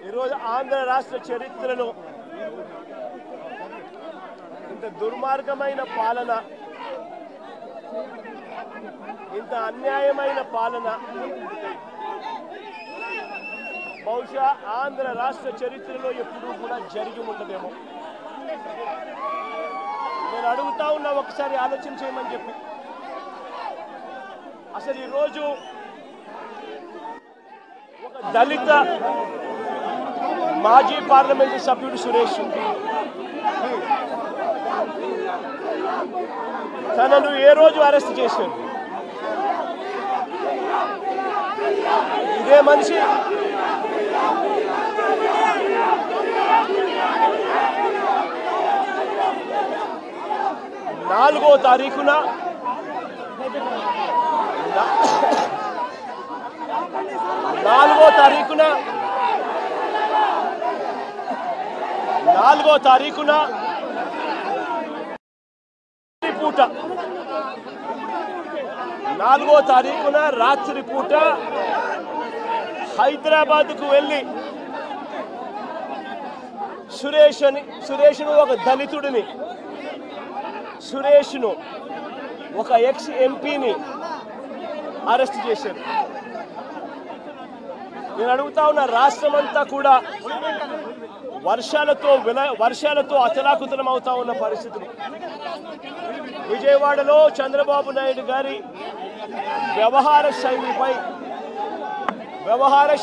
ఈరోజు ఆంధ్ర రాష్ట్ర చరిత్రలో ఇంత దుర్మార్గమైన పాలన, ఇంత అన్యాయమైన పాలన బహుశా ఆంధ్ర రాష్ట్ర చరిత్రలో ఎప్పుడూ కూడా జరిగి ఉండదేమో. నేను అడుగుతా ఉన్నా, ఒకసారి ఆలోచన చేయమని చెప్పి. అసలు ఈరోజు ఒక దళిత మాజీ పార్లమెంటు సభ్యుడు సురేష్ తనను ఏ రోజు అరెస్ట్ చేశారు? ఇదే మనిషి నాలుగో తారీఖున రాత్రి పూట హైదరాబాద్కు వెళ్ళి సురేష్ను ఒక దళితుడిని, సురేష్ను ఒక ఎక్స్ ఎంపీని అరెస్ట్ చేశారు. నేను అడుగుతా ఉన్న, రాష్ట్రమంతా కూడా వర్షాలతో అతలాకుతలం అవుతా ఉన్న పరిస్థితులు. విజయవాడలో చంద్రబాబు నాయుడు గారి వ్యవహార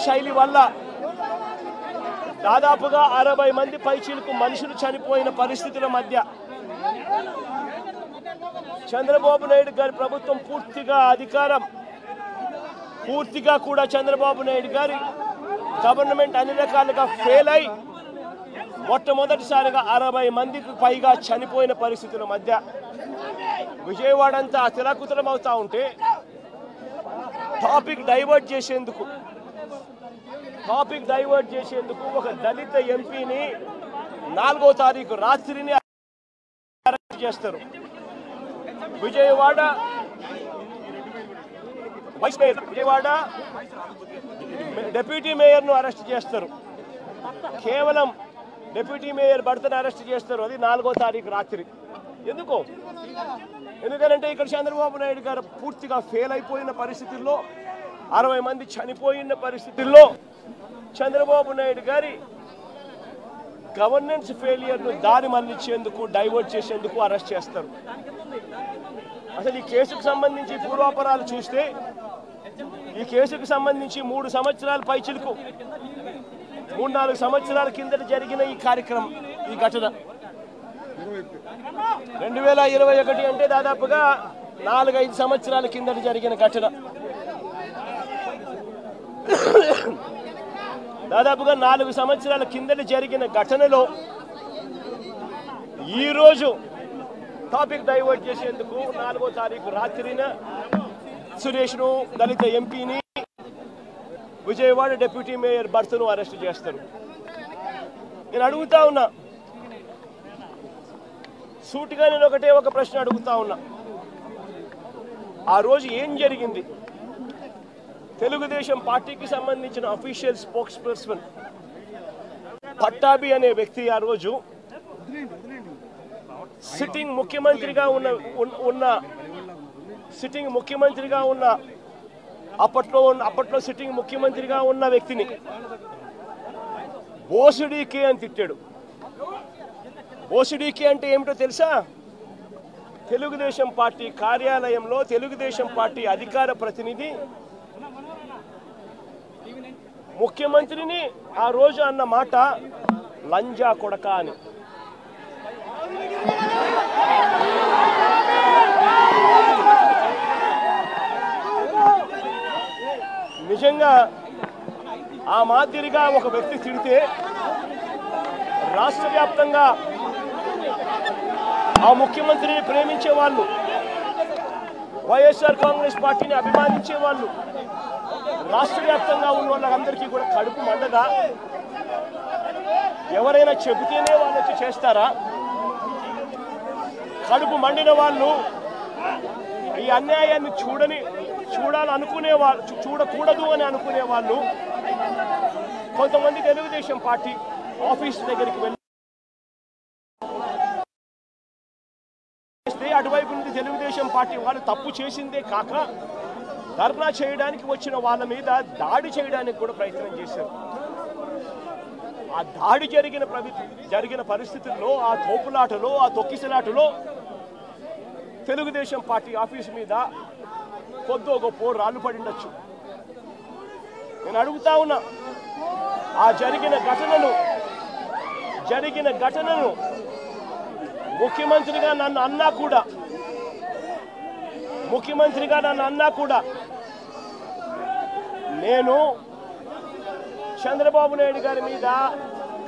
శైలి వల్ల దాదాపుగా 60 మంది పైచీలకు మనుషులు చనిపోయిన పరిస్థితుల మధ్య చంద్రబాబు నాయుడు గారి ప్రభుత్వం పూర్తిగా కూడా చంద్రబాబు నాయుడు గారి గవర్నమెంట్ అన్ని రకాలుగా ఫెయిల్ అయి మొట్టమొదటిసారిగా 60 మందికి పైగా చనిపోయిన పరిస్థితుల మధ్య విజయవాడ అంతా అతలాకుతలం అవుతా ఉంటే టాపిక్ డైవర్ట్ చేసేందుకు ఒక దళిత ఎంపీని 4వ తారీఖు రాత్రిని అరెస్ట్ చేస్తారు. విజయవాడ డిప్యూటీ మేయర్ను అరెస్ట్ చేస్తారు. కేవలం డిప్యూటీ మేయర్ భర్తను అరెస్ట్ చేస్తారు. అది 4వ తారీఖు రాత్రి. ఎందుకంటే ఇక్కడ చంద్రబాబు నాయుడు గారు పూర్తిగా ఫెయిల్ అయిపోయిన పరిస్థితుల్లో, 60 మంది చనిపోయిన పరిస్థితుల్లో చంద్రబాబు నాయుడు గారి గవర్నెన్స్ ఫెయిలియర్ను దారి మళ్లించేందుకు, డైవర్ట్ చేసేందుకు అరెస్ట్ చేస్తారు. అసలు ఈ కేసుకు సంబంధించి పూర్వాపరాలు చూస్తే, ఈ కేసుకు సంబంధించి 3 సంవత్సరాల పైచిలకు 3-4 సంవత్సరాల కిందట జరిగిన ఈ కార్యక్రమం, ఈ ఘటన 2021 అంటే దాదాపుగా 4-5 సంవత్సరాల కిందట జరిగిన ఘటన. దాదాపుగా 4 సంవత్సరాల కిందట జరిగిన ఘటనలో ఈరోజు టాపిక్ డైవర్ట్ చేసేందుకు 4వ తారీఖు రాత్రిన సురేష్ను, దళిత ఎంపీని, విజయవాడ డిప్యూటీ మేయర్ భర్తను అరెస్ట్ చేస్తారు. నేను అడుగుతా ఉన్నా, సూటిగా నేను ఒక ప్రశ్న అడుగుతా ఉన్నా. ఆ రోజు ఏం జరిగింది? తెలుగుదేశం పార్టీకి సంబంధించిన అఫీషియల్ స్పోక్స్ పర్సన్ పట్టాభి అనే వ్యక్తి ఆ రోజు సిట్టింగ్ ముఖ్యమంత్రిగా ఉన్న అప్పట్లో సిట్టింగ్ ముఖ్యమంత్రిగా ఉన్న వ్యక్తిని బోసుడీకే అని తిట్టాడు. బోసుడీకే అంటే ఏమిటో తెలుసా? తెలుగుదేశం పార్టీ కార్యాలయంలో తెలుగుదేశం పార్టీ అధికార ప్రతినిధి ముఖ్యమంత్రిని ఆ రోజు అన్న మాట లంజా కొడక అని. నిజంగా ఆ మాదిరిగా ఒక వ్యక్తి తిడితే రాష్ట్ర వ్యాప్తంగా ఆ ముఖ్యమంత్రిని ప్రేమించే వాళ్ళు, వైఎస్ఆర్ కాంగ్రెస్ పార్టీని అభిమానించే వాళ్ళు, రాష్ట్ర వ్యాప్తంగా ఉన్న వాళ్ళందరికీ కూడా కడుపు మండగా ఎవరైనా చెబితేనే వాళ్ళు వచ్చి చేస్తారా? కడుపు మండిన వాళ్ళు ఈ అన్యాయాన్ని చూడాలనుకునే వాళ్ళు, చూడకూడదు అని అనుకునే వాళ్ళు కొంతమంది తెలుగుదేశం పార్టీ ఆఫీస్ దగ్గరికి వెళ్ళి అటువైపు నుండి తెలుగుదేశం పార్టీ వాళ్ళు తప్పు చేసిందే కాక ధర్నా చేయడానికి వచ్చిన వాళ్ళ మీద దాడి చేయడానికి కూడా ప్రయత్నం చేశారు. ఆ దాడి జరిగిన పరిస్థితుల్లో, ఆ తోపులాటలో, ఆ తొక్కిసలాటలో తెలుగుదేశం పార్టీ ఆఫీస్ మీద కొద్దో గొప్ప రాళ్ళు పడిండొచ్చు. నేను అడుగుతా ఉన్నా, ఆ జరిగిన ఘటనను ముఖ్యమంత్రిగా నన్ను అన్నా కూడా నేను చంద్రబాబు నాయుడు గారి మీద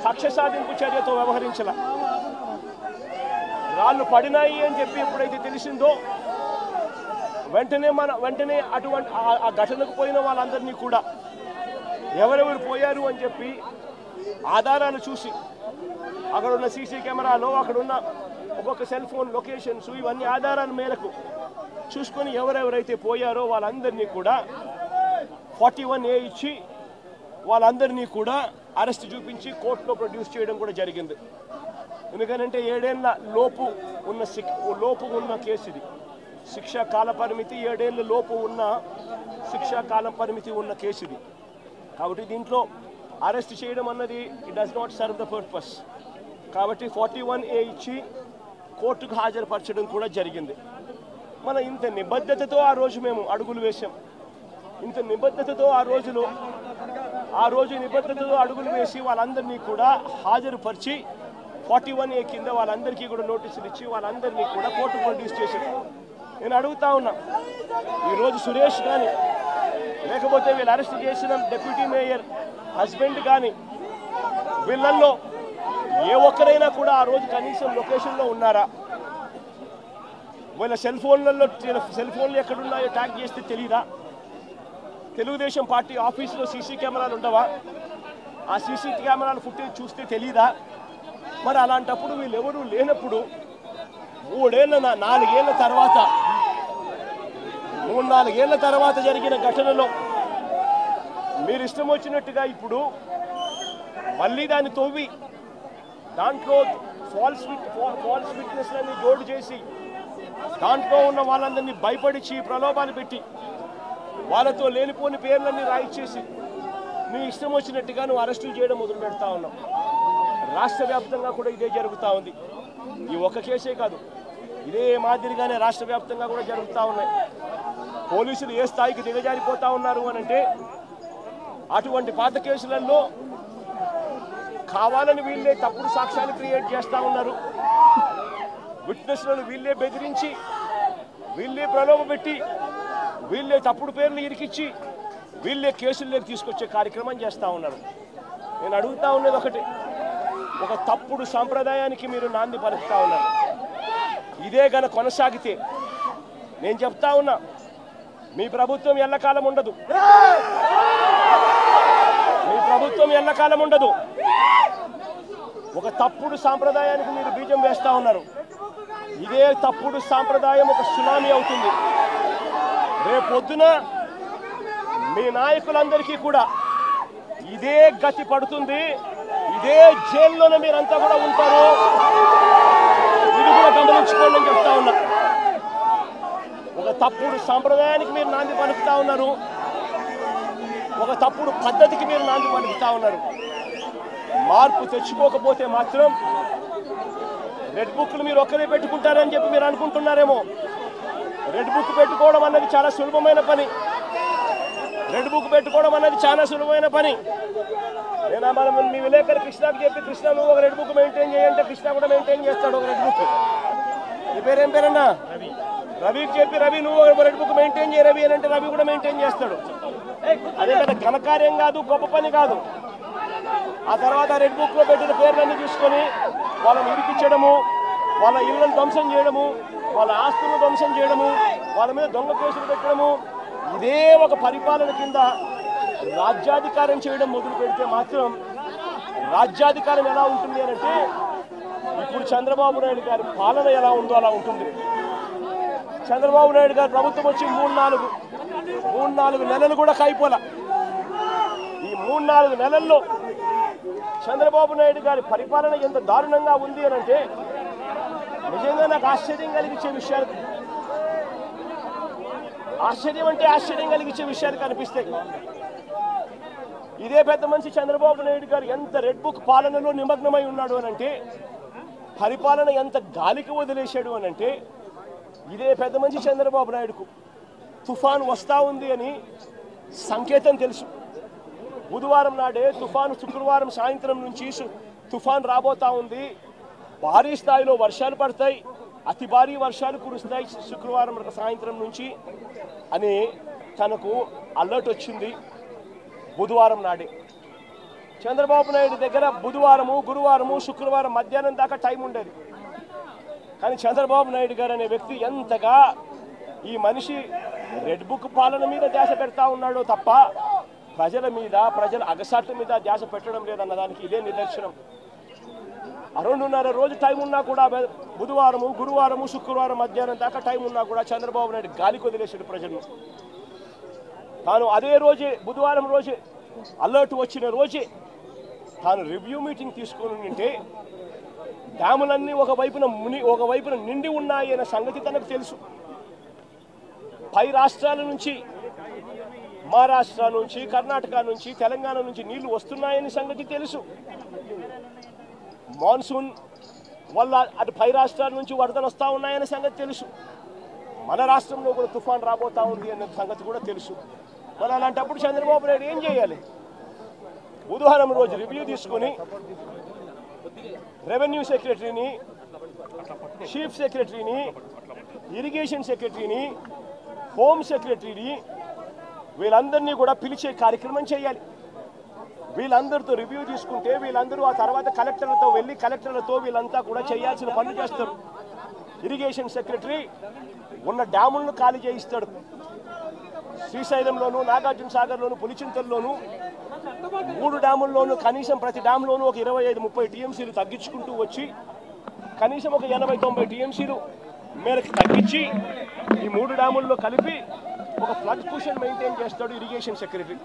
కక్ష సాధింపు చర్యతో వ్యవహరించాల. రాళ్ళు పడినాయి అని చెప్పి ఎప్పుడైతే తెలిసిందో వెంటనే అటువంటి ఆ ఘటనకు పోయిన వాళ్ళందరినీ కూడా ఎవరెవరు పోయారు అని చెప్పి ఆధారాలు చూసి, అక్కడ ఉన్న సీసీ కెమెరాలో, అక్కడ ఉన్న ఒక్కొక్క సెల్ ఫోన్ లొకేషన్స్, ఇవన్నీ ఆధారాల మేరకు చూసుకొని ఎవరెవరైతే పోయారో వాళ్ళందరినీ కూడా 41A ఇచ్చి వాళ్ళందరినీ కూడా అరెస్ట్ చూపించి కోర్టులో ప్రొడ్యూస్ చేయడం కూడా జరిగింది. ఎందుకంటే 7 ఏళ్ల లోపు ఉన్న కేసు ఇది. శిక్షా కాల పరిమితి 7 ఏళ్ల లోపు ఉన్న శిక్షా కాల పరిమితి ఉన్న కేసు ఇది. కాబట్టి దీంట్లో అరెస్ట్ చేయడం అన్నది it does not serve the purpose. కాబట్టి 41A ఇచ్చి కోర్టుకు హాజరుపరచడం కూడా జరిగింది. మన ఇంత నిబద్ధతతో ఆ రోజు మేము అడుగులు వేసాం. ఇంత నిబద్ధతతో ఆ రోజు నిబద్ధతతో అడుగులు వేసి వాళ్ళందరినీ కూడా హాజరుపరిచి 41A కింద వాళ్ళందరికీ కూడా నోటీసులు ఇచ్చి వాళ్ళందరినీ కూడా కోర్టు ప్రొడ్యూస్ చేశారు. నేను అడుగుతా ఉన్నా, ఈరోజు సురేష్ కానీ లేకపోతే వీళ్ళు అరెస్ట్ చేసిన డిప్యూటీ మేయర్ హస్బెండ్ కానీ వీళ్ళల్లో ఏ ఒక్కరైనా కూడా ఆ రోజు కనీసం లొకేషన్లో ఉన్నారా? వీళ్ళ సెల్ ఫోన్లు ఎక్కడున్నాయో ట్యాగ్ చేస్తే తెలీదా? తెలుగుదేశం పార్టీ ఆఫీసులో సీసీ కెమెరాలు ఉండవా? ఆ సీసీ కెమెరాల ఫుటేజ్ చూస్తే తెలీదా? మరి అలాంటప్పుడు వీళ్ళెవరూ లేనప్పుడు 4 ఏళ్ల తర్వాత జరిగిన ఘటనలో మీరు ఇష్టం వచ్చినట్టుగా ఇప్పుడు మళ్ళీ దాన్ని తవ్వి దాంట్లో ఫాల్స్ విట్నెస్లని జోడు చేసి దాంట్లో ఉన్న వాళ్ళందరినీ భయపడిచి ప్రలోభాలు పెట్టి వాళ్ళతో లేనిపోని పేర్లన్నీ రాయిచ్చేసి నీ ఇష్టం వచ్చినట్టుగా నువ్వు అరెస్టులు చేయడం మొదలు పెడతా ఉన్నావు. రాష్ట్ర వ్యాప్తంగా కూడా ఇదే జరుగుతూ ఉంది. ఈ ఒక్క కేసే కాదు, ఇదే మాదిరిగానే రాష్ట్ర వ్యాప్తంగా కూడా జరుగుతూ ఉన్నాయి. పోలీసులు ఏ స్థాయికి దిగజారిపోతా ఉన్నారు అని అంటే, అటువంటి పాత కేసులలో కావాలని వీళ్ళే తప్పుడు సాక్ష్యాలు క్రియేట్ చేస్తూ ఉన్నారు. విట్నెస్లను వీళ్ళే బెదిరించి, వీళ్ళే ప్రలోభపెట్టి, వీళ్ళే తప్పుడు పేర్లు ఇరికిచ్చి, వీళ్ళే కేసుల్లోకి తీసుకొచ్చే కార్యక్రమం చేస్తూ ఉన్నారు. నేను అడుగుతా ఉన్నది ఒకటి, ఒక తప్పుడు సాంప్రదాయానికి మీరు నాంది పలుకుతా ఉన్నారు. ఇదే గన కొనసాగితే నేను చెప్తా ఉన్నా, మీ ప్రభుత్వం ఎల్లకాలం ఉండదు. ఒక తప్పుడు సాంప్రదాయానికి మీరు బీజం వేస్తా ఉన్నారు. ఇదే తప్పుడు సాంప్రదాయం ఒక సునామీ అవుతుంది. రేపొద్దున మీ నాయకులందరికీ కూడా ఇదే గతి పడుతుంది. ఇదే జైల్లోనే మీరంతా కూడా ఉంటారు. ఇది కూడా గమనించుకోండి అని చెప్తా ఉన్నా. ఒక తప్పుడు సాంప్రదాయానికి మీరు నాంది పలుకుతా ఉన్నారు. ఒక తప్పుడు పద్ధతికి మీరు నాంది పలుకుతా ఉన్నారు. మార్పు తెచ్చుకోకపోతే మాత్రం రెడ్ బుక్లు మీరు ఒక్కరే పెట్టుకుంటారని చెప్పి మీరు అనుకుంటున్నారేమో. రెడ్ బుక్ పెట్టుకోవడం అన్నది చాలా సులభమైన పని. నేను మనం మీ విలేకరు కృష్ణకి చెప్పి, కృష్ణ నువ్వు ఒక రెడ్ బుక్ మెయింటైన్ చేయంటే కృష్ణ కూడా మెయింటైన్ చేస్తాడు ఒక రెడ్ బుక్. నీ పేరేం పేరన్నా? రవికి చెప్పి, రవి నువ్వు ఒక రెడ్ బుక్ మెయింటైన్ చేయ రవి అని అంటే రవి కూడా మెయింటైన్ చేస్తాడు. అదే కదా ఘనకార్యం కాదు, గొప్ప పని కాదు. ఆ తర్వాత రెడ్ బుక్లో పెట్టిన పేర్లన్నీ చూసుకొని వాళ్ళని ఇరికించడము, వాళ్ళ ఇళ్లను ధ్వంసం చేయడము, వాళ్ళ ఆస్తులను ధ్వంసం చేయడము, వాళ్ళ మీద దొంగ కేసులు పెట్టడము, ఇదే ఒక పరిపాలన కింద రాజ్యాధికారం చేయడం మొదలు పెడితే మాత్రం రాజ్యాధికారం ఎలా ఉంటుంది అని అంటే, ఇప్పుడు చంద్రబాబు నాయుడు గారి పాలన ఎలా ఉందో అలా ఉంటుంది. చంద్రబాబు నాయుడు గారి ప్రభుత్వం వచ్చి 3-4 3-4 నెలలు కూడా అయిపోలా. ఈ 3-4 నెలల్లో చంద్రబాబు నాయుడు గారి పరిపాలన ఎంత దారుణంగా ఉంది అని అంటే నిజంగా నాకు ఆశ్చర్యం కలిగించే విషయాలు, ఆశ్చర్యం కలిగించే విషయాలు కనిపిస్తాయి. ఇదే పెద్ద మనిషి చంద్రబాబు నాయుడు గారు ఎంత రెడ్ బుక్ పాలనలో నిమగ్నమై ఉన్నాడు అని అంటే, పరిపాలన ఎంత గాలికి వదిలేశాడు అని అంటే, ఇదే పెద్ద మనిషి చంద్రబాబు నాయుడుకు తుఫాను వస్తూ ఉంది అని సంకేతం తెలుసు. బుధవారం నాడే తుఫాను, శుక్రవారం సాయంత్రం నుంచి తుఫాను రాబోతా ఉంది, భారీ స్థాయిలో వర్షాలు పడతాయి, అతి భారీ వర్షాలు కురుస్తాయి శుక్రవారం సాయంత్రం నుంచి అని తనకు అలర్ట్ వచ్చింది బుధవారం నాడే. చంద్రబాబు నాయుడు దగ్గర బుధవారము, గురువారము, శుక్రవారం మధ్యాహ్నం దాకా టైం ఉండేది. కానీ చంద్రబాబు నాయుడు గారు అనే వ్యక్తి ఎంతగా ఈ మనిషి రెడ్ బుక్ పాలన మీద ధ్యాస పెడతా ఉన్నాడో తప్ప ప్రజల మీద, ప్రజల అగసాట్ల మీద ధ్యాస పెట్టడం లేదన్న దానికి ఇదే నిదర్శనం. 2.5 రోజు టైం ఉన్నా కూడా, బుధవారము, గురువారము, శుక్రవారం మధ్యాహ్నం దాకా టైం ఉన్నా కూడా చంద్రబాబు నాయుడు గాలికి వదిలేశాడు ప్రజలను. తాను అదే రోజే, బుధవారం రోజే, అలర్ట్ వచ్చిన రోజే తాను రివ్యూ మీటింగ్ తీసుకొని ఉంటే డ్యాములన్నీ ఒకవైపున నిండి ఉన్నాయి అనే సంగతి తనకు తెలుసు. పై రాష్ట్రాల నుంచి, మహారాష్ట్ర నుంచి, కర్ణాటక నుంచి, తెలంగాణ నుంచి నీళ్లు వస్తున్నాయని సంగతి తెలుసు. మాన్సూన్ వల్ల అటు పై రాష్ట్రాల నుంచి వరదలు వస్తూ ఉన్నాయనే సంగతి తెలుసు. మన రాష్ట్రంలో కూడా తుఫాన్ రాబోతా ఉంది అనే సంగతి కూడా తెలుసు. మరి అలాంటప్పుడు చంద్రబాబు నాయుడు ఏం చేయాలి? బుధవారం రోజు రివ్యూ తీసుకొని రెవెన్యూ సెక్రటరీని, చీఫ్ సెక్రటరీని, ఇరిగేషన్ సెక్రటరీని, హోమ్ సెక్రటరీని వీళ్ళందరినీ కూడా పిలిచే కార్యక్రమం చేయాలి. వీళ్ళందరితో రివ్యూ తీసుకుంటే వీళ్ళందరూ ఆ తర్వాత కలెక్టర్లతో వెళ్ళి కలెక్టర్లతో వీళ్ళంతా కూడా చేయాల్సిన పనులు చేస్తారు. ఇరిగేషన్ సెక్రటరీ ఉన్న డ్యాములను ఖాళీ చేయిస్తాడు. శ్రీశైలంలోను, నాగార్జున సాగర్లోను, పులిచింతల్లోను 3 డ్యాముల్లోనూ కనీసం ప్రతి డ్యామ్లోనూ ఒక 25-30 టీఎంసీలు తగ్గించుకుంటూ వచ్చి కనీసం ఒక 80-90 టీఎంసీలు మేరకు తగ్గించి ఈ 3 డ్యాముల్లో కలిపి ఒక ఫ్లడ్ కుషన్ మెయింటైన్ చేస్తాడు ఇరిగేషన్ సెక్రటరీ.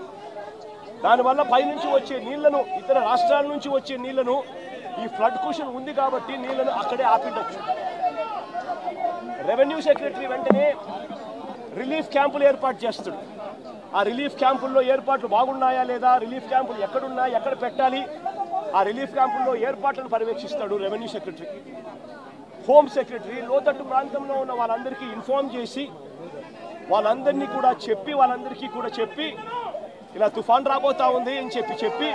దానివల్ల పైనుంచి వచ్చే నీళ్లను, ఇతర రాష్ట్రాల నుంచి వచ్చే నీళ్లను, ఈ ఫ్లడ్ కుషన్ ఉంది కాబట్టి నీళ్లను అక్కడే ఆపిండొచ్చు. రెవెన్యూ సెక్రటరీ వెంటనే రిలీఫ్ క్యాంపులు ఏర్పాటు చేస్తాడు. ఆ రిలీఫ్ క్యాంపుల్లో ఏర్పాట్లు బాగున్నాయా లేదా, రిలీఫ్ క్యాంపులు ఎక్కడున్నాయి, ఎక్కడ పెట్టాలి, ఆ రిలీఫ్ క్యాంపుల్లో ఏర్పాట్లను పర్యవేక్షిస్తాడు రెవెన్యూ సెక్రటరీ. హోమ్ సెక్రటరీ లోతట్టు ప్రాంతంలో ఉన్న వాళ్ళందరికీ ఇన్ఫార్మ్ చేసి వాళ్ళందరికీ కూడా చెప్పి ఇలా తుఫాన్ రాబోతా ఉంది అని చెప్పి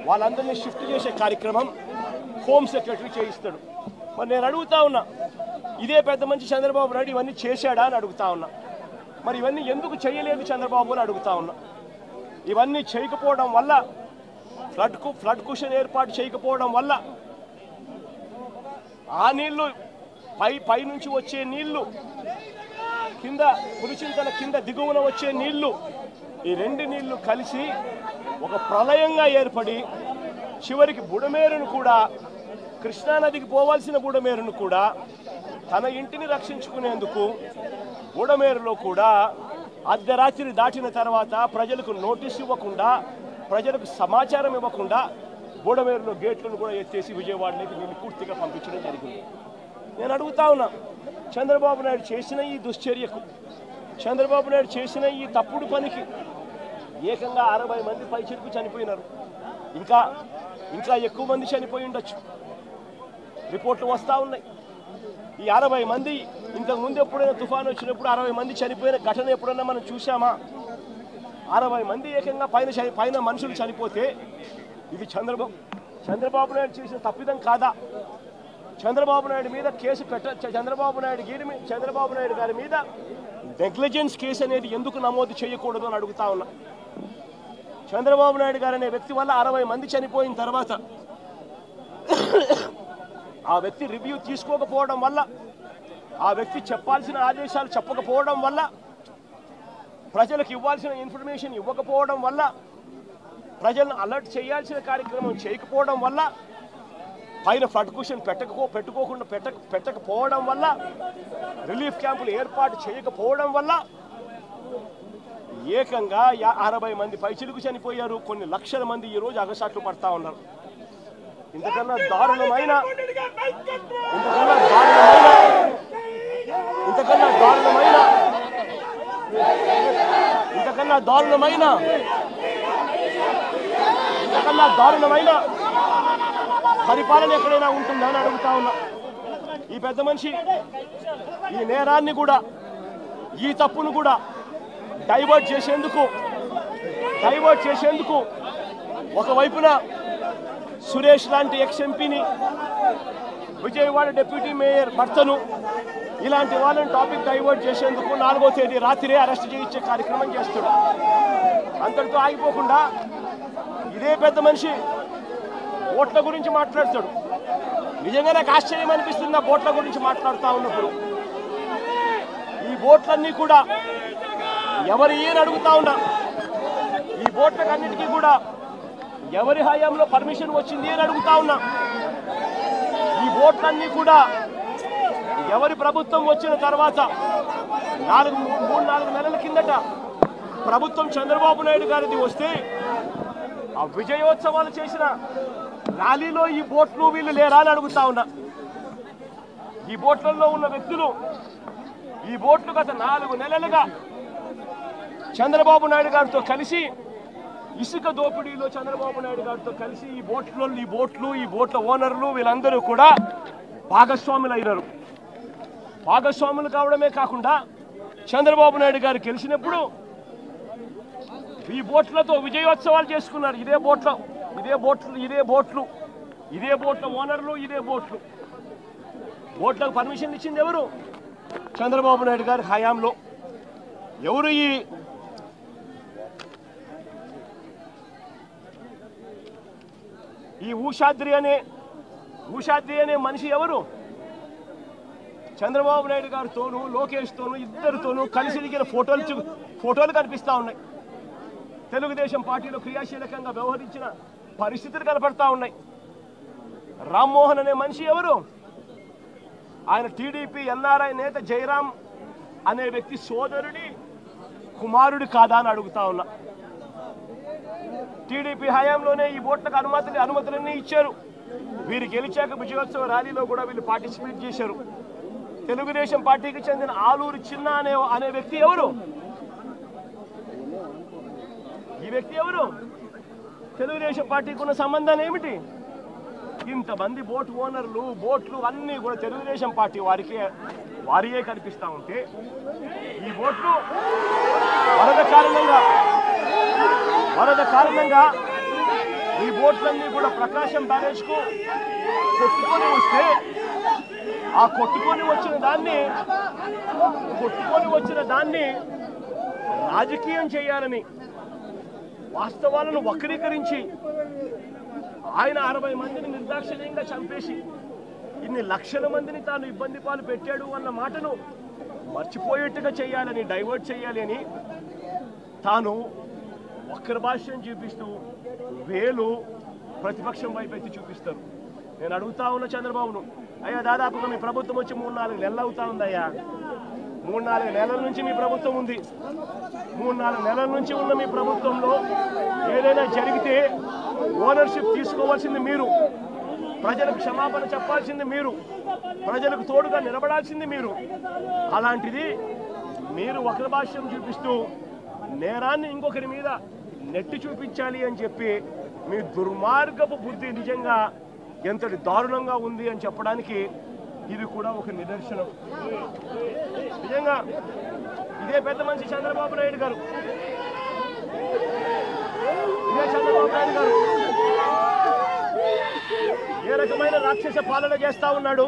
వాళ్ళందరినీ షిఫ్ట్ చేసే కార్యక్రమం హోమ్ సెక్రటరీ చేయిస్తాడు. మరి నేను అడుగుతా ఉన్నా, ఇదే పెద్ద మంచి చంద్రబాబు నాయుడు ఇవన్నీ చేశాడా అని అడుగుతా ఉన్నా. మరి ఇవన్నీ ఎందుకు చేయలేదు చంద్రబాబు అని అడుగుతా ఉన్నా. ఇవన్నీ చేయకపోవడం వల్ల, ఫ్లడ్ కుషన్ ఏర్పాటు చేయకపోవడం వల్ల ఆ నీళ్లు పై నుంచి వచ్చే నీళ్లు, కింద పులిచింతల కింద దిగువన వచ్చే నీళ్లు, ఈ 2 నీళ్లు కలిసి ఒక ప్రళయంగా ఏర్పడి చివరికి బుడమేరును కూడా, కృష్ణానదికి పోవాల్సిన బుడమేరును కూడా తన ఇంటిని రక్షించుకునేందుకు బుడమేరులో కూడా అర్ధరాత్రి దాటిన తర్వాత ప్రజలకు నోటీస్ ఇవ్వకుండా, ప్రజలకు సమాచారం ఇవ్వకుండా బుడమేరులో గేట్లను కూడా ఎత్తేసి విజయవాడలోకి నీళ్ళు పూర్తిగా పంపించడం జరిగింది. నేను అడుగుతా ఉన్నా, చంద్రబాబు నాయుడు చేసిన ఈ దుశ్చర్యకు, చంద్రబాబు నాయుడు చేసిన ఈ తప్పుడు పనికి ఏకంగా 60 మంది పైచిలకు చనిపోయినారు. ఇంకా ఎక్కువ మంది చనిపోయి ఉండొచ్చు. రిపోర్ట్లు వస్తూ ఉన్నాయి. ఈ 60 మంది ఇంతకుముందు ఎప్పుడైనా తుఫాను వచ్చినప్పుడు 60 మంది చనిపోయిన ఘటన ఎప్పుడైనా మనం చూసామా? 60 మంది ఏకంగా పైన మనుషులు చనిపోతే ఇది చంద్రబాబు నాయుడు చేసిన తప్పిదం కాదా? చంద్రబాబు నాయుడు మీద కేసు చంద్రబాబు నాయుడు గారి మీద నెగ్లిజెన్స్ కేసు అనేది ఎందుకు నమోదు చేయకూడదు అని అడుగుతా ఉన్నా. చంద్రబాబు నాయుడు గారు అనే వ్యక్తి వల్ల 60 మంది చనిపోయిన తర్వాత ఆ వ్యక్తి రివ్యూ తీసుకోకపోవడం వల్ల, ఆ వ్యక్తి చెప్పాల్సిన ఆదేశాలు చెప్పకపోవడం వల్ల, ప్రజలకు ఇవ్వాల్సిన ఇన్ఫర్మేషన్ ఇవ్వకపోవడం వల్ల, ప్రజలను అలర్ట్ చేయాల్సిన కార్యక్రమం చేయకపోవడం వల్ల, పైన ఫ్లడ్ కుషన్ పెట్టకపోవడం వల్ల, రిలీఫ్ క్యాంపులు ఏర్పాటు చేయకపోవడం వల్ల ఏకంగా 60 మంది పైచిలుకు చనిపోయారు. కొన్ని లక్షల మంది ఈ రోజు అగసాట్లు పడతా ఉన్నారు. ఇంతకన్నా దారుణమైన పరిపాలన ఎక్కడైనా ఉంటుందా అని అడుగుతా ఉన్నా. ఈ పెద్ద మనిషి ఈ నేరాన్ని కూడా, ఈ తప్పును కూడా డైవర్ట్ చేసేందుకు ఒకవైపున సురేష్ లాంటి ఎక్స్ ఎంపీని, విజయవాడ డిప్యూటీ మేయర్ భర్తను, ఇలాంటి వాళ్ళని టాపిక్ డైవర్ట్ చేసేందుకు 4వ తేదీ రాత్రే అరెస్ట్ చేయించే కార్యక్రమం చేస్తాడు. అంతటితో ఆగిపోకుండా ఇదే పెద్ద మనిషి ఓట్ల గురించి మాట్లాడతాడు. నిజంగా నాకు ఆశ్చర్యం అనిపిస్తుంది ఆ ఓట్ల గురించి మాట్లాడుతూ ఉన్నప్పుడు. ఈ ఓట్లన్నీ కూడా ఎవరు ఏని అడుగుతా ఉన్నా, ఈ ఓట్లకన్నిటికీ కూడా ఎవరి హయాంలో పర్మిషన్ వచ్చింది అని అడుగుతా ఉన్నా. ఈ ఓట్లన్నీ కూడా ఎవరి ప్రభుత్వం వచ్చిన తర్వాత 3-4 నెలల కిందట ప్రభుత్వం చంద్రబాబు నాయుడు గారిది వస్తే ఆ విజయోత్సవాలు చేసిన ర్యాలీలో ఈ బోట్లు వీళ్ళు లేరా అని అడుగుతా ఉన్నా. ఈ బోట్లలో ఉన్న వ్యక్తులు, ఈ బోట్లు గత 4 నెలలుగా చంద్రబాబు నాయుడు గారితో కలిసి ఇసుక దోపిడీలో చంద్రబాబు నాయుడు గారితో కలిసి ఈ బోట్ల ఓనర్లు వీళ్ళందరూ కూడా భాగస్వాములు అయినారు. భాగస్వాములు కావడమే కాకుండా చంద్రబాబు నాయుడు గారు గెలిచినప్పుడు ఈ బోట్లతో విజయోత్సవాలు చేసుకున్నారు. ఇదే బోట్ల ఓనర్లు, ఇదే బోట్లకు పర్మిషన్ ఇచ్చింది ఎవరు? చంద్రబాబు నాయుడు గారి హయాంలో. ఎవరు ఈ ఊషాద్రి అనే మనిషి ఎవరు? చంద్రబాబు నాయుడు గారితోనూ లోకేష్తోనూ ఇద్దరితోనూ కలిసి దిగిన ఫోటోలు కనిపిస్తూ ఉన్నాయి. తెలుగుదేశం పార్టీలో క్రియాశీలకంగా వ్యవహరించిన పరిస్థితులు కనపడతా ఉన్నాయి. రామ్మోహన్ అనే మనిషి ఎవరు? ఆయన టీడీపీ ఎన్ఆర్ఐ నేత జయరాం అనే వ్యక్తి సోదరుడి కుమారుడు కాదా అని అడుగుతా ఉన్నా. టీడీపీ హయాంలోనే ఈ బోట్లకు అనుమతులన్నీ ఇచ్చారు. వీరు గెలిచాక విజయోత్సవ ర్యాలీలో కూడా వీళ్ళు పార్టిసిపేట్ చేశారు. తెలుగుదేశం పార్టీకి చెందిన ఆలూరు చిన్న అనే వ్యక్తి ఎవరు? ఈ వ్యక్తి ఎవరు? తెలుగుదేశం పార్టీకి ఉన్న సంబంధాన్ని ఏమిటి? ఇంతమంది బోట్ ఓనర్లు, బోట్లు అన్నీ కూడా తెలుగుదేశం పార్టీ వారియే కనిపిస్తూ ఉంటే, ఈ బోట్లు వరద కారణంగా ఈ బోట్లన్నీ కూడా ప్రకాశం బ్యారేజ్కు కొట్టుకొని వస్తే, ఆ కొట్టుకొని వచ్చిన దాన్ని రాజకీయం చేయాలని, వాస్తవాలను వక్రీకరించి ఆయన 60 మందిని నిర్దాక్షిణ్యంగా చంపేసి ఇన్ని లక్షల మందిని తాను ఇబ్బంది పాలు పెట్టాడు అన్న మాటను మర్చిపోయేట్టుగా చేయాలని, డైవర్ట్ చేయాలి అని తాను వక్ర భాష్యం చూపిస్తూ వేలు ప్రతిపక్షం వైపు ఎత్తి చూపిస్తారు. నేను అడుగుతా ఉన్న చంద్రబాబును, అయ్యా దాదాపుగా మీ ప్రభుత్వం వచ్చి 3-4 నెలలు అవుతా ఉందయ్యా. 3-4 నెలల నుంచి మీ ప్రభుత్వం ఉంది. 3-4 నెలల నుంచి ఉన్న మీ ప్రభుత్వంలో ఏదైనా జరిగితే ఓనర్షిప్ తీసుకోవాల్సింది మీరు, ప్రజలకు క్షమాపణ చెప్పాల్సింది మీరు, ప్రజలకు తోడుగా నిలబడాల్సింది మీరు. అలాంటిది మీరు వక్ర భాష్యం చూపిస్తూ నేరాన్ని ఇంకొకరి మీద నెట్టి చూపించాలి అని చెప్పి మీ దుర్మార్గపు బుద్ధి నిజంగా ఎంతటి దారుణంగా ఉంది అని చెప్పడానికి ఇది కూడా ఒక నిదర్శనం. నిజంగా ఇదే పెద్ద మనిషి చంద్రబాబు నాయుడు గారు ఏ రకమైన రాక్షస పాలన చేస్తా ఉన్నాడు,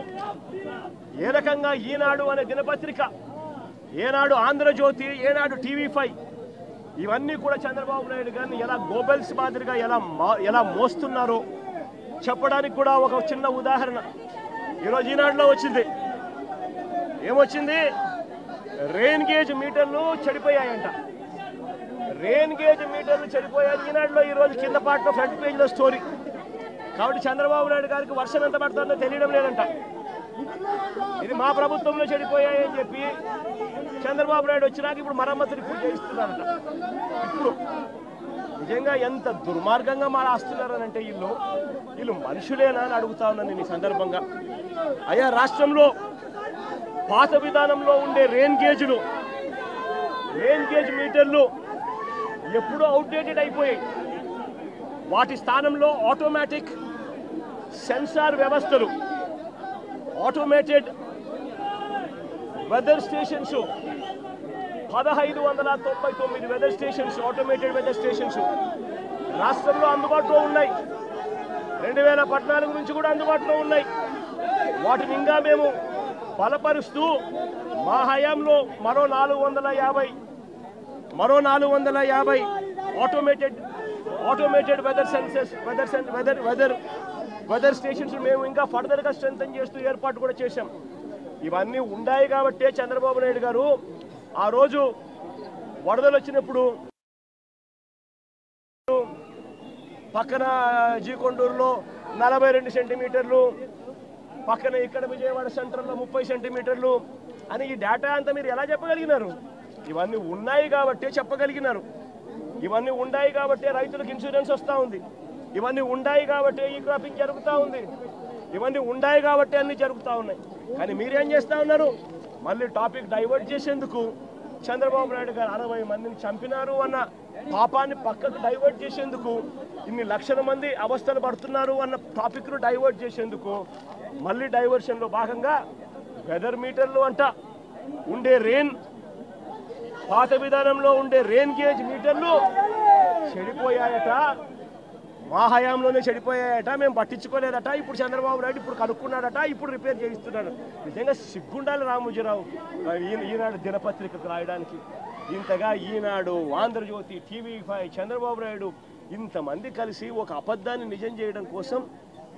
ఏ రకంగా ఈనాడు అనే దినపత్రిక, ఏనాడు ఆంధ్రజ్యోతి, ఏనాడు TV5 ఇవన్నీ కూడా చంద్రబాబు నాయుడు గారిని ఎలా గోబెల్స్ మాదిరిగా ఎలా మోస్తున్నారో చెప్పడానికి కూడా ఒక చిన్న ఉదాహరణ ఈరోజు ఈనాడులో వచ్చింది. ఏమొచ్చింది? రెయిన్ గేజ్ మీటర్లు చెడిపోయాయంట. రెయిన్ గేజ్ మీటర్లు చెడిపోయాయి ఈనాడులో ఈరోజు కింద పాటలో ఫ్రంట్ పేజ్లో స్టోరీ. కాబట్టి చంద్రబాబు నాయుడు గారికి వర్షం ఎంత పడుతుందో తెలియడం లేదంట. ఇది మా ప్రభుత్వంలో చెడిపోయాయని చెప్పి చంద్రబాబు నాయుడు వచ్చినాక ఇప్పుడు మరమ్మతులు ఇప్పుడు చేయిస్తున్నారట. ఇప్పుడు నిజంగా ఎంత దుర్మార్గంగా మాట్లాడుతున్నారనంటే వీళ్ళు మనుషులేనా అని అడుగుతా ఉన్నాను నేను ఈ సందర్భంగా. అయ్యా, రాష్ట్రంలో పాత విధానంలో ఉండే రెయిన్ గేజ్ మీటర్లు ఎప్పుడూ అవుట్డేటెడ్ అయిపోయాయి. వాటి స్థానంలో ఆటోమేటిక్ సెన్సార్ వ్యవస్థలు, automated weather stations, 1599 weather stations, automated weather stations రాష్ట్రంలో అందుబాటులో ఉన్నాయి. 2014 నుంచి కూడా అందుబాటులో ఉన్నాయి. వాటిని ఇంకా మేము బలపరుస్తూ మా హయాంలో మరో 450 ఆటోమేటెడ్ వెదర్ స్టేషన్స్ మేము ఇంకా ఫర్దర్గా స్ట్రెంథెన్ చేస్తూ ఏర్పాటు కూడా చేశాం. ఇవన్నీ ఉన్నాయి కాబట్టే చంద్రబాబు నాయుడు గారు ఆ రోజు వరదలు వచ్చినప్పుడు పక్కన జీకొండూరులో 42 సెంటీమీటర్లు, పక్కన ఇక్కడ విజయవాడ సెంటర్లో 30 సెంటీమీటర్లు అని ఈ డేటా అంతా మీరు ఎలా చెప్పగలిగినారు? ఇవన్నీ ఉన్నాయి కాబట్టే చెప్పగలిగినారు. ఇవన్నీ ఉన్నాయి కాబట్టే రైతులకు ఇన్సూరెన్స్ వస్తూ ఉంది. ఇవన్నీ ఉన్నాయి కాబట్టే ఈ క్రాపింగ్ జరుగుతూ ఉంది. ఇవన్నీ ఉన్నాయి కాబట్టే అన్నీ జరుగుతూ ఉన్నాయి. కానీ మీరేం చేస్తూ ఉన్నారు? మళ్ళీ టాపిక్ డైవర్ట్ చేసేందుకు చంద్రబాబు నాయుడు గారు 60 మందిని చంపినారు అన్న పాపాన్ని పక్కకు డైవర్ట్ చేసేందుకు, ఇన్ని లక్షల మంది అవస్థలు పడుతున్నారు అన్న టాపిక్ను డైవర్ట్ చేసేందుకు మళ్ళీ డైవర్షన్లో భాగంగా వెదర్ మీటర్లు అంట ఉండే పాత విధానంలో ఉండే రెయిన్ గేజ్ మీటర్లు చెడిపోయాయట, మా హయాంలోనే చెడిపోయాయట, మేము పట్టించుకోలేదట. ఇప్పుడు చంద్రబాబు నాయుడు ఇప్పుడు కనుక్కున్నాడట, ఇప్పుడు రిపేర్ చేయిస్తున్నాడు. నిజంగా సిగ్గుండాలి రామోజీరావు ఈనాడు దినపత్రికకు రాయడానికి. ఇంతగా ఈనాడు, ఆంధ్రజ్యోతి, TV5, చంద్రబాబు నాయుడు ఇంతమంది కలిసి ఒక అబద్ధాన్ని నిజం చేయడం కోసం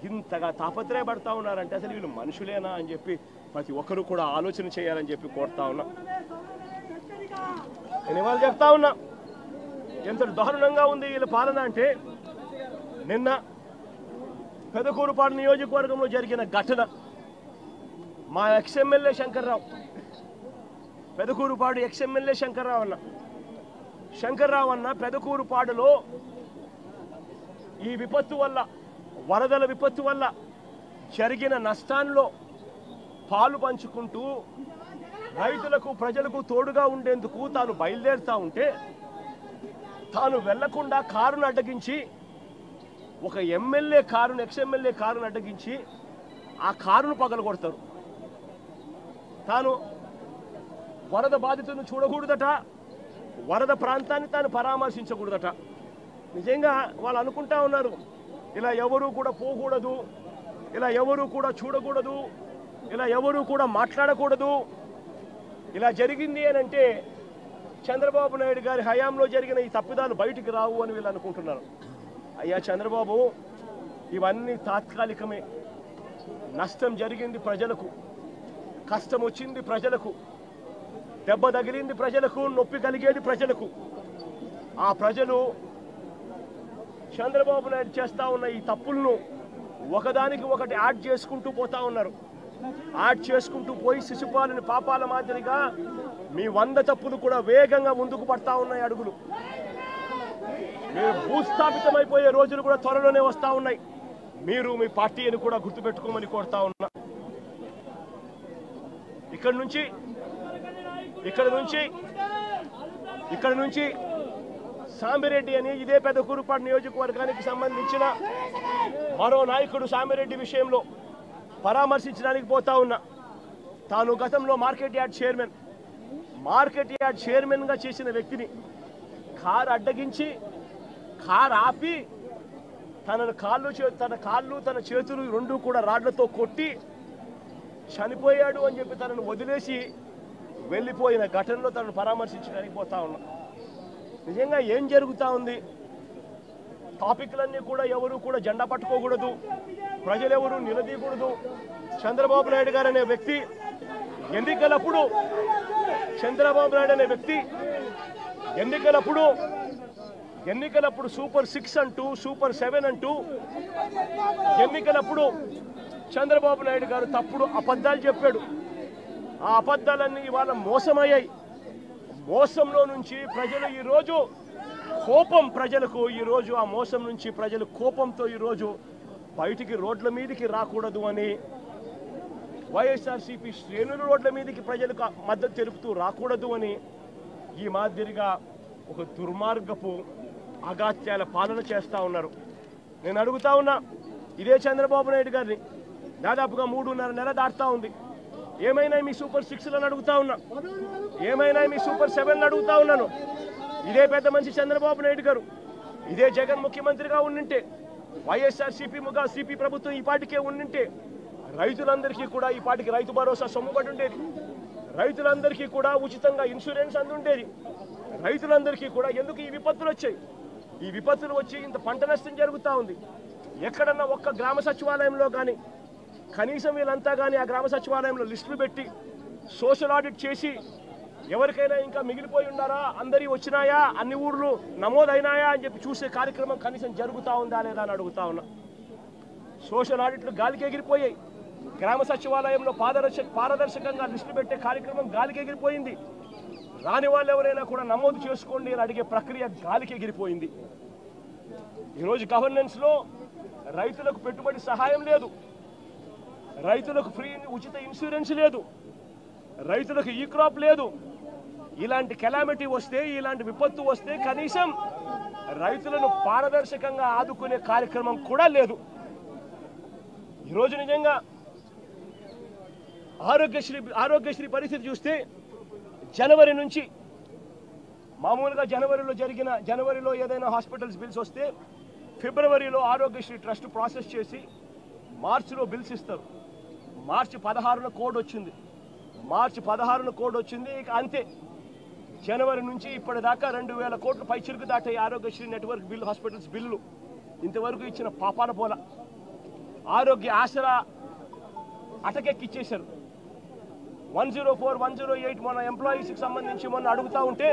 ఇంతగా తాపత్రయపడతా ఉన్నారంటే అసలు వీళ్ళు మనుషులేనా అని చెప్పి ప్రతి ఒక్కరూ కూడా ఆలోచన చేయాలని చెప్పి కోరుతా ఉన్నా. నేను ఇవాళ చెప్తా ఉన్నా ఎంత దారుణంగా ఉంది వీళ్ళ పాలన అంటే, నిన్న పెదకూరుపాడు నియోజకవర్గంలో జరిగిన ఘటన, మా ఎక్స్ఎమ్మెల్యే శంకర్రావు, పెదకూరుపాడు ఎక్స్ఎమ్మెల్యే శంకర్రావు అన్న పెదకూరుపాడులో ఈ విపత్తు వల్ల, వరదల విపత్తు వల్ల జరిగిన నష్టాల్లో పాలు పంచుకుంటూ రైతులకు, ప్రజలకు తోడుగా ఉండేందుకు తాను బయలుదేరుతా ఉంటే తాను వెళ్లకుండా కారును అడ్డగించి, ఒక ఎమ్మెల్యే కారును, ఎక్స్ఎమ్మెల్యే కారును అడ్డగించి ఆ కారును పగలగొడతారు. తాను వరద బాధితులను చూడకూడదట, వరద ప్రాంతాన్ని తాను పరామర్శించకూడదట. నిజంగా వాళ్ళు అనుకుంటా ఉన్నారు ఇలా ఎవరూ కూడా పోకూడదు, ఇలా ఎవరూ కూడా చూడకూడదు, ఇలా ఎవరూ కూడా మాట్లాడకూడదు. ఇలా జరిగింది అని అంటే చంద్రబాబు నాయుడు గారి హయాంలో జరిగిన ఈ తప్పిదాలు బయటికి రావు అని వీళ్ళు అనుకుంటున్నారు. అయ్యా చంద్రబాబు, ఇవన్నీ తాత్కాలికమే. నష్టం జరిగింది ప్రజలకు, కష్టం వచ్చింది ప్రజలకు, దెబ్బ తగిలింది ప్రజలకు, నొప్పి కలిగేది ప్రజలకు. ఆ ప్రజలు చంద్రబాబు నాయుడు చేస్తూ ఉన్న ఈ తప్పులను ఒకదానికి ఒకటి యాడ్ చేసుకుంటూ పోతా ఉన్నారు. యాడ్ చేసుకుంటూ పోయి శిశుపాలని పాపాల మాదిరిగా మీ 100 తప్పులు కూడా వేగంగా ముందుకు పడతా ఉన్నాయి అడుగులు. మీరు భూస్థాపితమైపోయే రోజులు కూడా త్వరలోనే వస్తూ ఉన్నాయి. మీరు మీ పార్టీని కూడా గుర్తుపెట్టుకోమని కోరుతా ఉన్నా. ఇక్కడ నుంచి సామిరెడ్డి అని ఇదే పెదకూరుపాడు నియోజకవర్గానికి సంబంధించిన మరో నాయకుడు సామిరెడ్డి విషయంలో పరామర్శించడానికి పోతా ఉన్నా. తాను గతంలో మార్కెట్ యార్డ్ చైర్మన్గా చేసిన వ్యక్తిని కారు అడ్డగించి, కారు ఆపి తన కాళ్ళు తన చేతులు రెండు కూడా రాడ్లతో కొట్టి చనిపోయాడు అని చెప్పి తనను వదిలేసి వెళ్ళిపోయిన ఘటనలో తనను పరామర్శించడానికి పోతా ఉన్నా. నిజంగా ఏం జరుగుతూ ఉంది? టాపిక్లన్నీ కూడా ఎవరు కూడా జెండా పట్టుకోకూడదు, ప్రజలెవరూ నిలదీయకూడదు. చంద్రబాబు నాయుడు గారు అనే వ్యక్తి ఎన్నికలప్పుడు సూపర్ 6 అంటూ, సూపర్ 7 అంటూ, ఎన్నికలప్పుడు చంద్రబాబు నాయుడు గారు తప్పుడు అబద్ధాలు చెప్పాడు. ఆ అబద్ధాలన్నీ ఇవాళ మోసమయ్యాయి. మోసంలో నుంచి ప్రజలు ఈరోజు కోపం, ప్రజలకు ఈరోజు ఆ మోసం నుంచి ప్రజలు కోపంతో ఈరోజు బయటికి రోడ్ల మీదకి రాకూడదు అని వైఎస్ఆర్సీపీ శ్రేణులు రోడ్ల మీదకి ప్రజలకు మద్దతు తెలుపుతూ రాకూడదు అని ఈ మాదిరిగా ఒక దుర్మార్గపు అగాత్యాల పాలన చేస్తూ ఉన్నారు. నేను అడుగుతా ఉన్నా ఇదే చంద్రబాబు నాయుడు గారిని, దాదాపుగా 3.5 నెలలు దాటుతా ఉంది. ఏమైనా మీ సూపర్ 6లను అడుగుతా ఉన్నా, ఏమైనా మీ సూపర్ 7లను అడుగుతా ఉన్నాను. ఇదే పెద్ద మనిషి చంద్రబాబు నాయుడు గారు, ఇదే జగన్ ముఖ్యమంత్రిగా ఉండింటే, వైఎస్ఆర్సీపీ ప్రభుత్వం ఈ పాటికే ఉండింటే రైతులందరికీ కూడా ఈ పాటికి రైతు భరోసా సొమ్ముబడి ఉండేది, రైతులందరికీ కూడా ఉచితంగా ఇన్సూరెన్స్ అందుండేది. రైతులందరికీ కూడా ఎందుకు ఈ విపత్తులు వచ్చాయి? ఈ విపత్తులు వచ్చి ఇంత పంట నష్టం జరుగుతూ ఉంది. ఎక్కడన్నా ఒక్క గ్రామ సచివాలయంలో కానీ కనీసం వీళ్ళంతా కానీ ఆ గ్రామ సచివాలయంలో లిస్టులు పెట్టి సోషల్ ఆడిట్ చేసి ఎవరికైనా ఇంకా మిగిలిపోయి ఉన్నారా, అందరి వచ్చినాయా, అన్ని ఊర్లు నమోదైనాయా అని చెప్పి చూసే కార్యక్రమం కనీసం జరుగుతూ ఉందా లేదా అని అడుగుతా ఉన్నా. సోషల్ ఆడిట్లు గాలికి ఎగిరిపోయాయి. గ్రామ సచివాలయంలో పారదర్శకంగా లిస్టులు పెట్టే కార్యక్రమం గాలికి ఎగిరిపోయింది. రాని వాళ్ళు ఎవరైనా కూడా నమోదు చేసుకోండి అని అడిగే ప్రక్రియ గాలికి ఎగిరిపోయింది. ఈరోజు గవర్నెన్స్లో రైతులకు పెట్టుబడి సహాయం లేదు, రైతులకు ఫ్రీ ఉచిత ఇన్సూరెన్స్ లేదు, రైతులకు ఈ క్రాప్ లేదు. ఇలాంటి కెలామిటీ వస్తే, ఇలాంటి విపత్తు వస్తే కనీసం రైతులను పారదర్శకంగా ఆదుకునే కార్యక్రమం కూడా లేదు. ఈరోజు నిజంగా ఆరోగ్యశ్రీ పరిస్థితి చూస్తే జనవరి నుంచి మామూలుగా జనవరిలో ఏదైనా హాస్పిటల్స్ బిల్స్ వస్తే ఫిబ్రవరిలో ఆరోగ్యశ్రీ ట్రస్ట్ ప్రాసెస్ చేసి మార్చిలో బిల్స్ ఇస్తారు. మార్చి 16న కోడ్ వచ్చింది. ఇక అంతే. జనవరి నుంచి ఇప్పటిదాకా 2,000 కోట్లు పైచిలుకు దాటాయి Aarogyasri network bill hospitals bill. ఇంతవరకు ఇచ్చిన పాపాన పోల. ఆరోగ్య ఆసరా అటకెక్కిచ్చేశారు. 104, 108 మన ఎంప్లాయీస్కి సంబంధించి మొన్న అడుగుతూ ఉంటే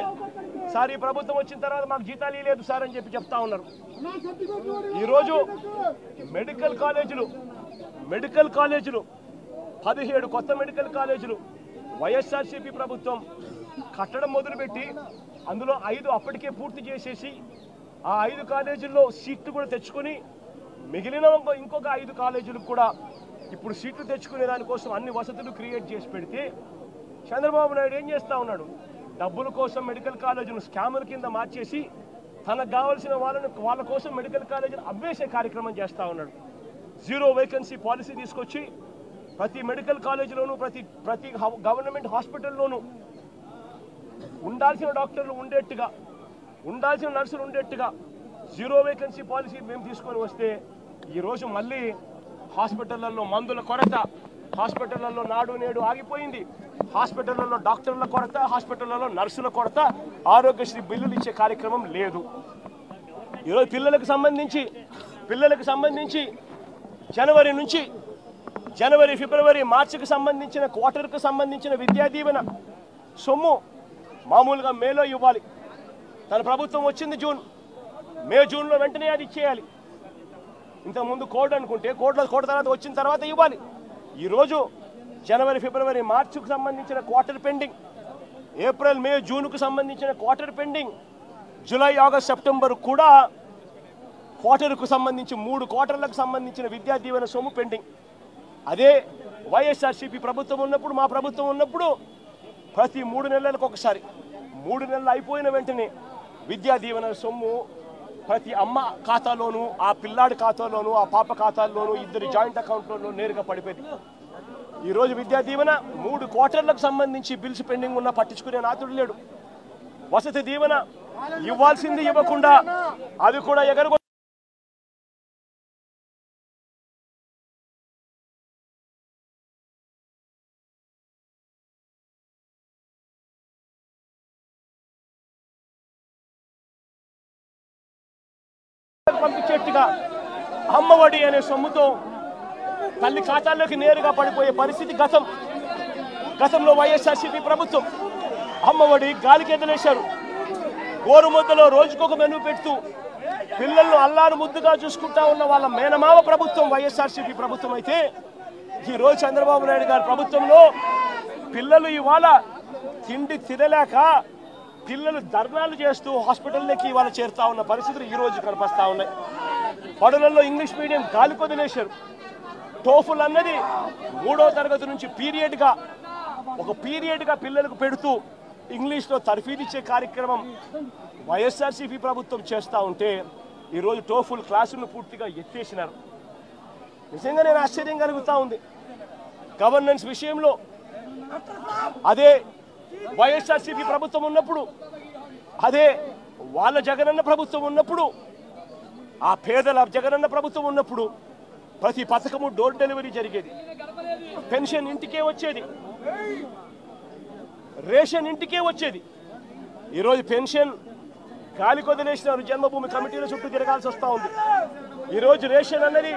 సార్ ఈ ప్రభుత్వం వచ్చిన తర్వాత మాకు జీతాలు లేదు సార్ అని చెప్తా ఉన్నారు. ఈరోజు మెడికల్ కాలేజీలు 17 కొత్త మెడికల్ కాలేజీలు వైఎస్ఆర్సీపీ ప్రభుత్వం కట్టడం మొదలుపెట్టి అందులో 5 అప్పటికే పూర్తి చేసేసి ఆ 5 కాలేజీల్లో సీట్లు కూడా తెచ్చుకొని మిగిలిన ఇంకొక 5 కాలేజీలకు కూడా ఇప్పుడు సీట్లు తెచ్చుకునే దానికోసం అన్ని వసతులు క్రియేట్ చేసి పెడితే చంద్రబాబు నాయుడు ఏం చేస్తూ ఉన్నాడు? డబ్బుల కోసం మెడికల్ కాలేజీను స్కాముల కింద మార్చేసి తనకు కావాల్సిన వాళ్ళ కోసం మెడికల్ కాలేజీలు అవ్వేసే కార్యక్రమం చేస్తూ ఉన్నాడు. 0 వేకెన్సీ పాలసీ తీసుకొచ్చి ప్రతి మెడికల్ కాలేజీలోనూ ప్రతి గవర్నమెంట్ హాస్పిటల్లోనూ ఉండాల్సిన డాక్టర్లు ఉండేట్టుగా, ఉండాల్సిన నర్సులు ఉండేట్టుగా 0 వేకెన్సీ పాలసీ మేము తీసుకొని వస్తే ఈరోజు మళ్ళీ హాస్పిటళ్లలో మందుల కొరత, హాస్పిటళ్లలో నాడు నేడు ఆగిపోయింది, హాస్పిటళ్లలో డాక్టర్ల కొరత, హాస్పిటళ్లలో నర్సుల కొరత, ఆరోగ్యశ్రీ బిల్లులు ఇచ్చే కార్యక్రమం లేదు. ఈరోజు పిల్లలకు సంబంధించి జనవరి, ఫిబ్రవరి, మార్చికి సంబంధించిన క్వార్టర్కు సంబంధించిన విద్యా దీవెన సొమ్ము మామూలుగా మేలో ఇవ్వాలి. తన ప్రభుత్వం వచ్చింది జూన్లో వెంటనే అది ఇచ్చేయాలి. ఇంతకుముందు కోడ్ అనుకుంటే కోడ్ తర్వాత వచ్చిన తర్వాత ఇవ్వాలి. ఈరోజు జనవరి, ఫిబ్రవరి, మార్చికి సంబంధించిన క్వార్టర్ పెండింగ్, ఏప్రిల్, మే, జూన్కు సంబంధించిన quarter pending, July, August, September కూడా క్వార్టర్కు సంబంధించి 3 క్వార్టర్లకు సంబంధించిన విద్యా దీవెన సొమ్ము పెండింగ్. అదే వైఎస్ఆర్సీపీ ప్రభుత్వం ఉన్నప్పుడు, మా ప్రభుత్వం ఉన్నప్పుడు ప్రతి 3 నెలలకు ఒకసారి, 3 నెలలు అయిపోయిన వెంటనే విద్యా దీవెన సొమ్ము ప్రతి అమ్మ ఖాతాలోనూ, ఆ పిల్లాడి ఖాతాలోనూ, ఆ పాప ఖాతాల్లోనూ, 2 జాయింట్ అకౌంట్లలో నేరుగా పడిపోయింది. ఈరోజు విద్యా దీవెన 3 క్వార్టర్లకు సంబంధించి బిల్స్ పెండింగ్ ఉన్నా పట్టించుకునే నాతుడు లేడు. వసతి దీవెన ఇవ్వాల్సింది ఇవ్వకుండా అది కూడా ఎగరగొ పంపించేట్టుగా అమ్మఒడి అనే సొమ్ముతో తల్లి ఖాతాల్లోకి నేరుగా పడిపోయే పరిస్థితి గతంలో వైఎస్ఆర్సీపీ ప్రభుత్వం. అమ్మఒడి గాలికి ఎదలేశారు. గోరుముద్దలో రోజుకొక మెనూ పెడుతూ పిల్లలను అల్లారు ముద్దుగా చూసుకుంటా ఉన్న వాళ్ళ మేనమావ ప్రభుత్వం వైఎస్ఆర్సీపీ ప్రభుత్వం అయితే ఈరోజు చంద్రబాబు నాయుడు గారి ప్రభుత్వంలో పిల్లలు ఇవాళ తిండి తినలేక పిల్లలు ధర్నాలు చేస్తూ హాస్పిటల్లోకి ఇవాళ చేరుతా ఉన్న పరిస్థితులు ఈరోజు కనిపిస్తూ ఉన్నాయి. బడులలో ఇంగ్లీష్ మీడియం గాలి కొదిలేశారు. టోఫుల్ అన్నది 3వ తరగతి నుంచి పీరియడ్గా పిల్లలకు పెడుతూ ఇంగ్లీష్లో తర్ఫీదిచ్చే కార్యక్రమం వైఎస్ఆర్సీపీ ప్రభుత్వం చేస్తూ ఉంటే ఈరోజు టోఫుల్ క్లాసులను పూర్తిగా ఎత్తేసినారు. నిజంగా నేను ఆశ్చర్యం కలుగుతూ ఉంది. గవర్నెన్స్ విషయంలో అదే వైఎస్ఆర్సీపీ ప్రభుత్వం ఉన్నప్పుడు, అదే వాళ్ళ జగనన్న ప్రభుత్వం ఉన్నప్పుడు, ఆ పేదల జగనన్న ప్రభుత్వం ఉన్నప్పుడు ప్రతి పథకము డోర్ డెలివరీ జరిగేది. పెన్షన్ ఇంటికే వచ్చేది, రేషన్ ఇంటికే వచ్చేది. ఈరోజు పెన్షన్ గాలి కొదిలేసినారు. జన్మభూమి కమిటీల చుట్టూ తిరగాల్సి వస్తూ ఉంది. ఈరోజు రేషన్ అన్నది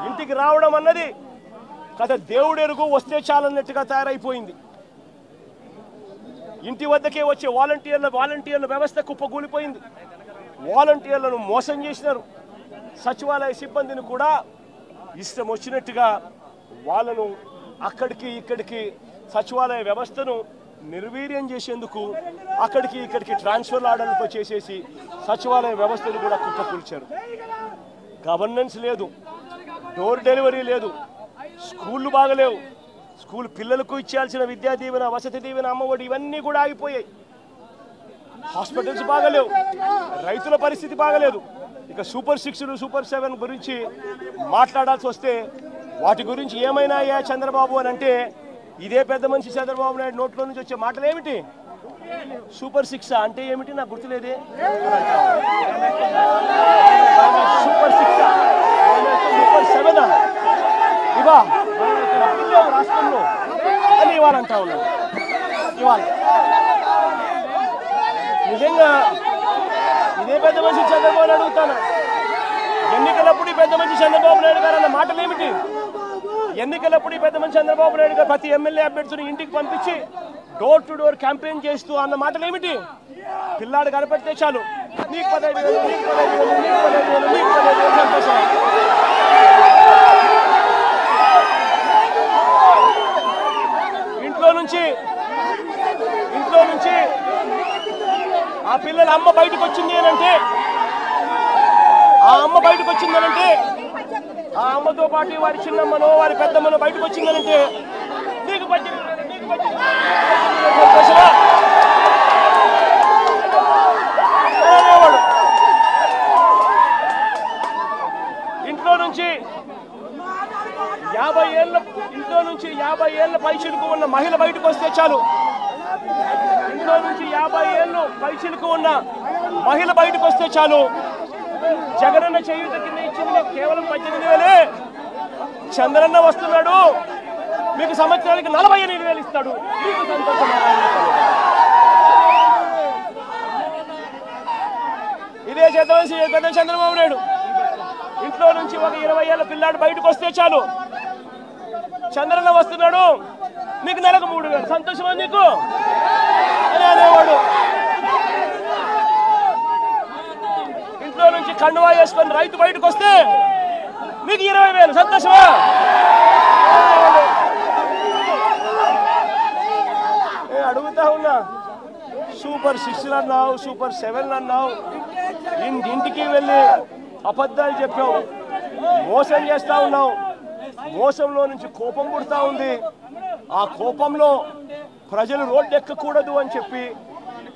ఇంటికి రావడం అన్నది కథ దేవుడెరుగు, వస్తే చాలన్నట్టుగా తయారైపోయింది. ఇంటి వద్దకే వచ్చే వాలంటీర్ల వ్యవస్థ కుప్పకూలిపోయింది. వాలంటీర్లను మోసం చేసినారు. సచివాలయ సిబ్బందిని కూడా ఇష్టం వచ్చినట్టుగా వాళ్ళను అక్కడికి ఇక్కడికి సచివాలయ వ్యవస్థను నిర్వీర్యం చేసేందుకు అక్కడికి ఇక్కడికి ట్రాన్స్ఫర్ ఆర్డర్లతో చేసేసి సచివాలయ వ్యవస్థను కూడా కుప్పకూల్చారు. గవర్నెన్స్ లేదు, డోర్ డెలివరీ లేదు, స్కూళ్ళు బాగలేవు. స్కూల్ పిల్లలకు ఇచ్చాల్సిన విద్యా దీవెన, వసతి దీవెన, అమ్మఒడి ఇవన్నీ కూడా ఆగిపోయాయి. హాస్పిటల్స్ బాగలేవు, రైతుల పరిస్థితి బాగలేదు. ఇక సూపర్ 6, సూపర్ 7 గురించి మాట్లాడాల్సి వస్తే వాటి గురించి ఏమైనా చంద్రబాబు అని అంటే ఇదే పెద్ద మనిషి చంద్రబాబు నాయుడు నోట్లో నుంచి వచ్చే మాటలు ఏమిటి? సూపర్ 6 అంటే ఏమిటి నాకు గుర్తులేదే. సూపర్ 6, సూపర్ 7 ఇవా రాష్ట్రంలో అని ఇవాళ అంటా ఉన్నారు. ఇవాళ నిజంగా ఇదే పెద్ద మనిషి చంద్రబాబు నాయుడు అడుగుతాను, ఎన్నికలప్పుడు ఈ పెద్ద మనిషి చంద్రబాబు నాయుడు గారు అన్న మాటలు ఏమిటి? ఎన్నికలప్పుడు ఈ పెద్ద మనిషి చంద్రబాబు నాయుడు గారు ప్రతి ఎమ్మెల్యే అభ్యర్థిని ఇంటికి పంపించి డోర్ టు డోర్ క్యాంపెయిన్ చేస్తూ అన్న మాటలు ఏమిటి? పిల్లాడు కనపడితే చాలు నీకు 15,000, నీకు 15,000, నీకు 15,000, నీకు 15,000 సంతోషం. ఇంట్లో నుంచి ఆ పిల్లల అమ్మ బయటకు వచ్చింది అనంటే, ఆ అమ్మ బయటకు వచ్చిందనంటే, ఆ అమ్మతో పాటు వారి చిన్నమ్మనో వారి పెద్దమ్మనో బయటకు వచ్చిందనంటే నీకు 18,000, నీకు 18,000 సంతోషమా అనేవాడు. ఇంట్లో నుంచి 50 ఏళ్ళ పైచిలుకు ఉన్న మహిళ బయటకు వస్తే చాలు, ఇంట్లో నుంచి 50 ఏళ్ళు పైచిలుకు ఉన్న మహిళ బయటకు వస్తే చాలు, జగనన్న చేయూత కింద ఇచ్చింది కేవలం 18,000. చంద్రన్న వస్తున్నాడు, మీకు సంవత్సరానికి 48,000 ఇస్తాడు, మీకు సంతోషం. ఇదే చేద్దామని పెద్ద చంద్రబాబు నాయుడు ఇంట్లో నుంచి ఒక 20 ఏళ్ళ పిల్లాడు బయటకు వస్తే చాలు, చంద్రన్న వస్తున్నాడు, మీకు నెలకు 3,000 సంతోషమా నీకు అని అనేవాడు. ఇంట్లో నుంచి కండువా వేసుకొని రైతు బయటకు వస్తే మీకు 20,000 సంతోషమా. నేను అడుగుతా ఉన్నా, సూపర్ 6 అన్నావు, సూపర్ 7 అన్నావు, ఇంటికి వెళ్ళి అబద్ధాలు చెప్పావు, మోసం చేస్తా ఉన్నావు. మోసంలో నుంచి కోపం పుడతా ఉంది. ఆ కోపంలో ప్రజలు రోడ్డు ఎక్కకూడదు అని చెప్పి,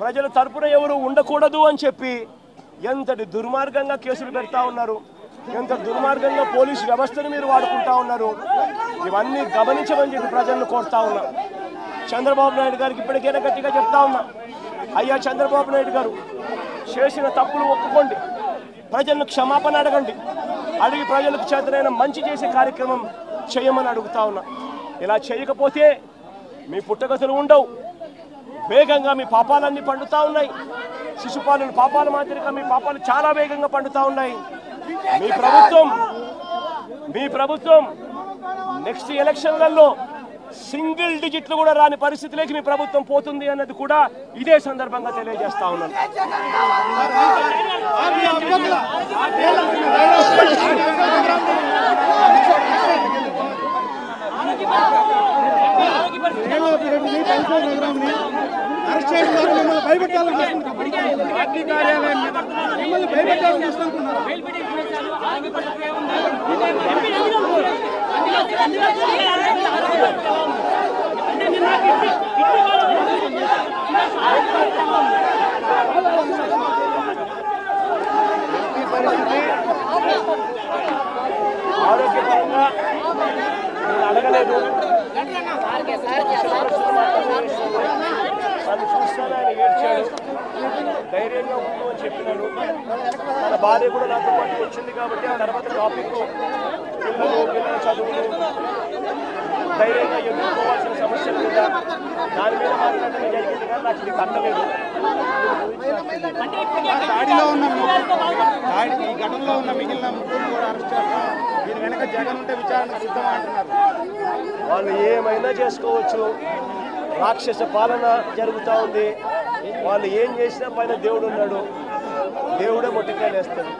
ప్రజల తరపున ఎవరు ఉండకూడదు అని చెప్పి ఎంతటి దుర్మార్గంగా కేసులు పెడతా ఉన్నారు, ఎంత దుర్మార్గంగా పోలీసు వ్యవస్థను మీరు వాడుకుంటా ఉన్నారు. ఇవన్నీ గమనించమని చెప్పి ప్రజలను కోరుతా ఉన్నా. చంద్రబాబు నాయుడు గారికి ఇప్పటికైనా గట్టిగా చెప్తా ఉన్నా, అయ్యా చంద్రబాబు నాయుడు గారు చేసిన తప్పులు ఒప్పుకోండి, ప్రజలను క్షమాపణ అడగండి, అడిగి ప్రజలకు చేతనైన మంచి చేసే కార్యక్రమం చేయమని అడుగుతా ఉన్నా. ఇలా చేయకపోతే మీ పుట్టగతులు ఉండవు, వేగంగా మీ పాపాలన్నీ పండుతా ఉన్నాయి. శిశుపాలను పాపాల మాదిరిగా మీ పాపాలు చాలా వేగంగా పండుతా ఉన్నాయి. మీ ప్రభుత్వం నెక్స్ట్ ఎలక్షన్లలో సింగిల్ డిజిట్లు కూడా రాని పరిస్థితిలోకి మీ ప్రభుత్వం పోతుంది అన్నది కూడా ఇదే సందర్భంగా తెలియజేస్తా ఉన్నాను. పార్టీ కార్యాలయం మీద మిమ్మల్ని భయపెట్టాలని చూస్తున్నారు. పరిస్థితి ఆరోగ్యపరంగా నేను అడగలేదు. నన్ను చూస్తాను, ఆయన ఏడ్చాడు. ధైర్యంగా ఉండు అని చెప్పినాను. తన భార్య కూడా నాతో పాటు వచ్చింది కాబట్టి ఆ తర్వాత టాపిక్ పిల్లల చదువులు, ధైర్యంగా ఎదుర్కోవాల్సిన సమస్యలు మీద దాని మీద మాట్లాడటం జరిగింది. కానీ నాకు ఇది కట్టలేదు. దాడిలో ఉన్న ఈ ఘటనలో ఉన్న మిగిలిన ముగ్గురు కూడా అరెస్ట్ చేస్తాం, దీని వెనక జగన్ ఉంటే విచారణ సిద్ధం అంటున్నారు. వాళ్ళు ఏమైనా చేసుకోవచ్చు. రాక్షస పాలన జరుగుతూ ఉంది. వాళ్ళు ఏం చేసినా పైన దేవుడు ఉన్నాడు. దేవుడే మొట్టికాయలు వేస్తాడు.